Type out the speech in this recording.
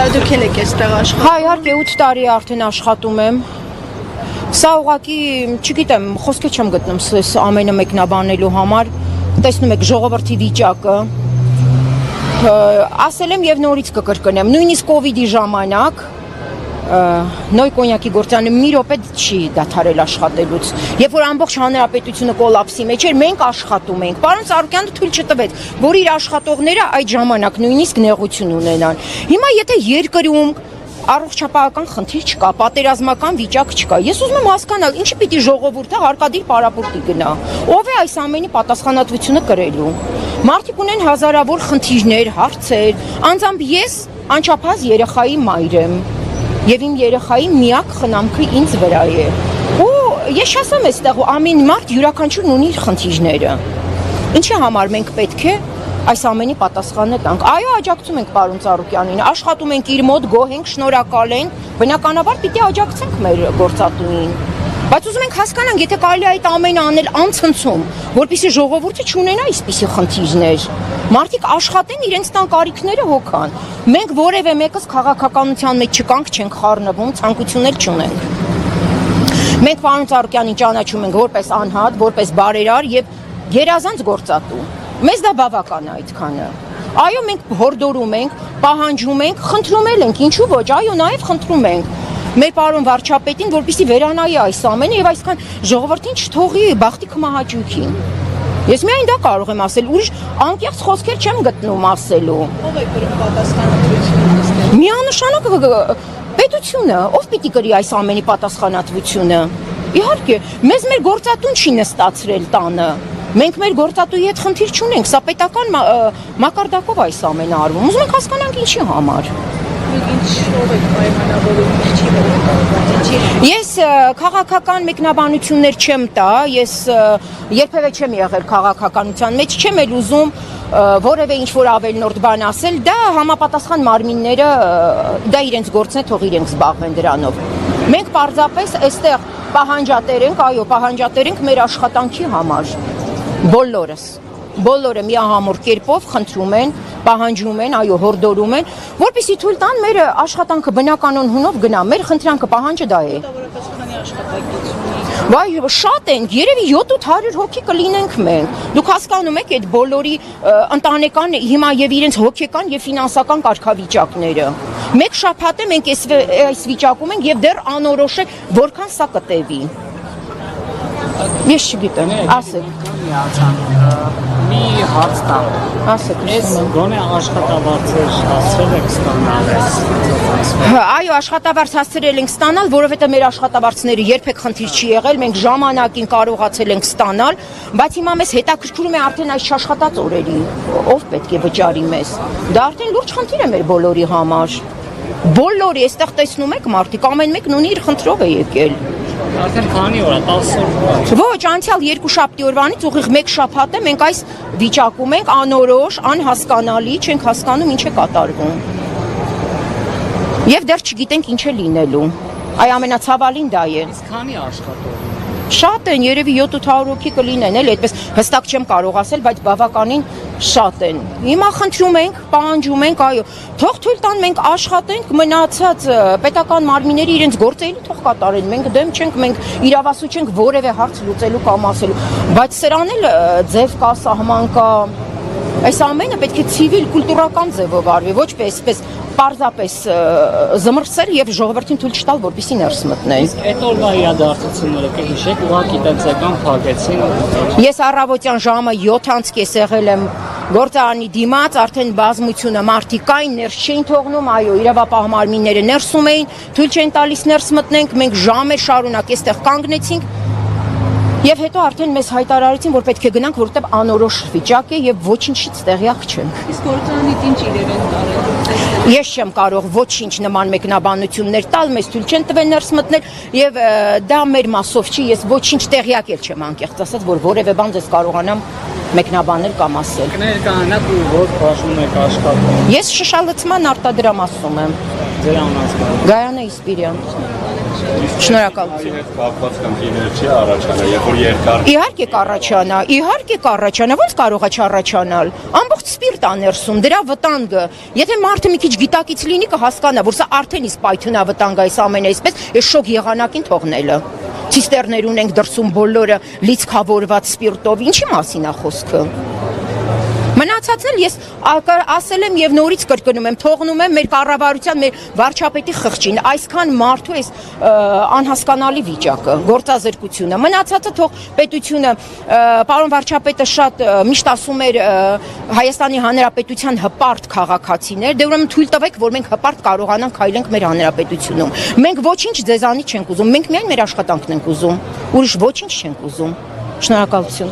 Դուք եք այստեղ աշխատում։ Հա, իհարկե 8 տարի արդեն աշխատում եմ։ Սա ուղղակի, չգիտեմ, խոսքը չեմ գտնում այս ամենը մեկնաբանելու համար։ Տեսնում եք ժողովրդի վիճակը։ Ասել եմ եւ նորից կկրկնեմ, նույնիսկ կոവിഡ്ի ժամանակ նոյ կոնյակի գործանը մի րոպե չի դադարել աշխատելուց։ Երբ որ ամբողջ հանրապետությունը կոլապսի մեջ էր, մենք աշխատում ենք։ Պարոն Սարգսյանը թույլ չտվեց, որ իր աշխատողները այդ ժամանակ նույնիսկ նեղություն ունենան։ Հիմա եթե երկրում առողջապահական խնդիր չկա, պատերազմական վիճակ չկա, ես ուզում եմ հասկանալ, ինչի պիտի ժողովուրդը հարկադիր պարապորտի գնա։ Ով է այս ամենի պատասխանատվությունը կրելու։ Մարդիկ ունեն հազարավոր խնդիրներ, հարցեր, անձամբ ես անչափահաս երեխայի մայր եմ։ Եվ իմ երեխայի միակ խնամքը ինձ վրա է։ Ու ես չասեմ այստեղ ամեն մարդ յուրաքանչյուրն ունի իր խնդիրները։ Ինչի համար մենք պետք է այս ամենի պատասխանը տանք։ Այո, աջակցում ենք պարոն Ծառուկյանին, աշխատում ենք իր մոտ, գոհ ենք, շնորհակալ ենք, բնականաբար պիտի աջակցենք մեր գործատուին։ Բայց ուզում ենք հասկանանք, եթե կարելի է այդ ամենը անել անցնցում, որպեսզի ժողովուրդը չունենա այսպիսի խնդիրներ։ Մարդիկ աշխատեն, իրենց տան կարիքները հոգան։ Մենք որևէ մեկս քաղաքականության մեջ չկանք, չենք խառնվում, ցանկություններ չունենք։ Մենք պարոն Ծառուկյանին ճանաչում ենք որպես անհատ, որպես բարերար եւ գերազանց գործատու։ Մեզ դա բավական է այդքանը։ Այո, մենք հորդորում ենք, պահանջում ենք, խնդրում ենք, ինչու ոչ, այո, նաեւ խնդրում ենք մեր պարոն վարչապետին, որպեսզի վերանայի այս ամենը եւ այսքան ժողովրդին չթողի բախտի կմահաճույքին։ Ես միայն դա կարող եմ ասել, ուրիշ անկեղծ խոսքեր չեմ գտնում ասելու։ Ո՞վ է կրում պատասխանատվությունը։ Միանշանակ պետությունը, ով պիտի կրի այս ամենի պատասխանատվությունը։ Իհարկե, մեզ մեր գործատուն չի նստացրել տանը։ Մենք մեր գործատուի հետ խնդիր չունենք, սա պետական մակարդակով այս ամենը արվում։ Ուզում ենք հասկանանք ինչի համար։ Ինչով եք պայմանավորում, ինչի վրա կարող։ Ես քաղաքական մեկնաբանություններ չեմ տա, ես երբևէ չեմ եղել քաղաքականության մեջ, չեմ էլ ուզում որևէ ինչ-որ ավելնորդ բան ասել, դա համապատասխան մարմինները, դա իրենց գործն է, թող իրենք զբաղվեն դրանով։ Մենք պարզապես այստեղ պահանջատեր ենք, այո, պահանջատեր ենք մեր աշխատանքի համար, բոլորը միահամուռ կերպով խնդրում են, պահանջում են, այո, հորդորում են, որպեսզի թույլ տան մեր աշխատանքը բնականon հունով գնա, մեր խնդրանքը պահանջը դա է։ Վայ, շատ ենք, երևի 700 հոգի կլինենք մենք։ Դուք հասկանում եք այդ բոլորի ընտանեկան հիմա եւ իրենց հոգեկան եւ ֆինանսական կարգավիճակները։ Մեկ շաբաթ է մենք այս վիճակում ենք եւ դեռ անորոշ է որքան սա կտևի։ Ես չգիտեմ, ասեք։ Մի հարց տա։ Ասեք, ես գոնե աշխատավարձեր հասցրել եք ստանալ ես։ Այո, աշխատավարձ հասցրել ենք ստանալ, որովհետև մեր աշխատավարձները երբեք խնդիր չի եղել, մենք ժամանակին կարողացել ենք ստանալ, բայց հիմա մեզ հետաքրքրում է արդեն այս չաշխատած օրերի, ով պետք է վճարի մեզ։ Դա արդեն լուրջ խնդիր է մեր բոլորի համար։ Բոլորի, այստեղ տեսնում եք մարդիկ, ամեն մեկն ունի իր խնդրով է եկել։ Արդեն քանի օր է, 10 օր։ Ոչ, անցյալ 2 շաբթի օրվանից ուղիղ 1 շաբաթ է մենք այս վիճակում ենք, անորոշ, անհասկանալի, չենք հասկանում ինչ է կատարվում։ Եվ դեռ չգիտենք ինչ է լինելու։ Այ ամենացավալին դա է։ Իսկ քանի աշխատող։ Շատ են, երևի 700 հոգի կլինեն, էլի, այդպես հստակ չեմ կարող ասել, բայց բավականին շատ են։ Հիմա խնդրում ենք, պահանջում ենք, այո, թող թույլ տան մենք աշխատենք, մնացած պետական մարմինները իրենց գործը էլի թող կատարեն, մենք դեմ չենք, մենք իրավասու չենք որևէ հարց լուծելու կամ ասելու, բայց սրան էլ ձև կա, սահման կա, այս ամենը պետք է ցիվիլ կուլտուրական ձևով արվի, ոչ պես պարզապես զմռսել եւ ժողովրդին թույլ չտալ, որպեսզի ներս մտնեն։ Իսկ այդ օրվա իրադարձությունները կհիշեք, ուղղակի տենց եկան, փակեցին։ Ես առավոտյան ժամը 7:30 եղել եմ գործարանի դիմաց, արդեն բազմությունը մարդիկ կային, ներս չէին թողնում, այո, իրավապահ մարմինները ներսում էին, թույլ չեն տալիս ներս մտնենք, մենք ժամեր շարունակ այստեղ կանգնեցինք։ Եվ հետո արդեն մեզ հայտարարեցին, որ պետք է գնանք, որովհետև անորոշ վիճակ է եւ ոչինչից տեղյակ չենք։ Իսկ գործարանից ինչ իրեր են տարել։ Ես չեմ կարող ոչինչ նման մեկնաբանություններ տալ, մեզ թույլ չեն տվել ներս մտնել եւ դա մեր մասով չի, ես ոչինչ տեղյակ էլ չեմ անկեղծ ասած, որ որևէ բան ձեզ կարողանամ մեկնաբանել կամ ասել։ Ներկանանք ու որ բաժնում եք աշխատում։ Ես շշալցման արտադրամասում եմ։ Ձեր անունը։ Գայանե Իսպիրյան։ Շնորհակալություն։ Կապված խնդիրներ չի առաջանա, երբ որ երկար Իհարկե կառաջանա, ոնց կարող է չառաջանալ։ Ամբողջ սպիրտ ա ներսում, դրա վտանգը։ Եթե մարդը մի քիչ գիտակից լինի կհասկանա, որ սա արդեն իսկ պայթունավտանգ է, այս ամենը այսպես, այս շոկ եղանակին թողնելը։ Ցիստերներ ունենք դրսում բոլորը լիցքավորված սպիրտով, ինչի մասին է խոսքը։ Մնացածն էլ ես ասել եմ եւ նորից կրկնում եմ, թողնում եմ մեր կառավարության, մեր վարչապետի խղճին, այսքան մարդու այս անհասկանալի վիճակը, գործազրկությունը։ Մնացածը թող պետությունը, պարոն վարչապետը շատ միշտ ասում էր Հայաստանի Հանրապետության հպարտ քաղաքացիներ, դե ուրեմն թույլ տվեք, որ մենք հպարտ կարողանանք քայլենք մեր հանրապետությունում։ Մենք ոչինչ ձեզանից չենք ուզում, մենք միայն մեր աշխատանքն ենք ուզում, ուրիշ ոչինչ չենք ուզում։ Շնորհակալություն։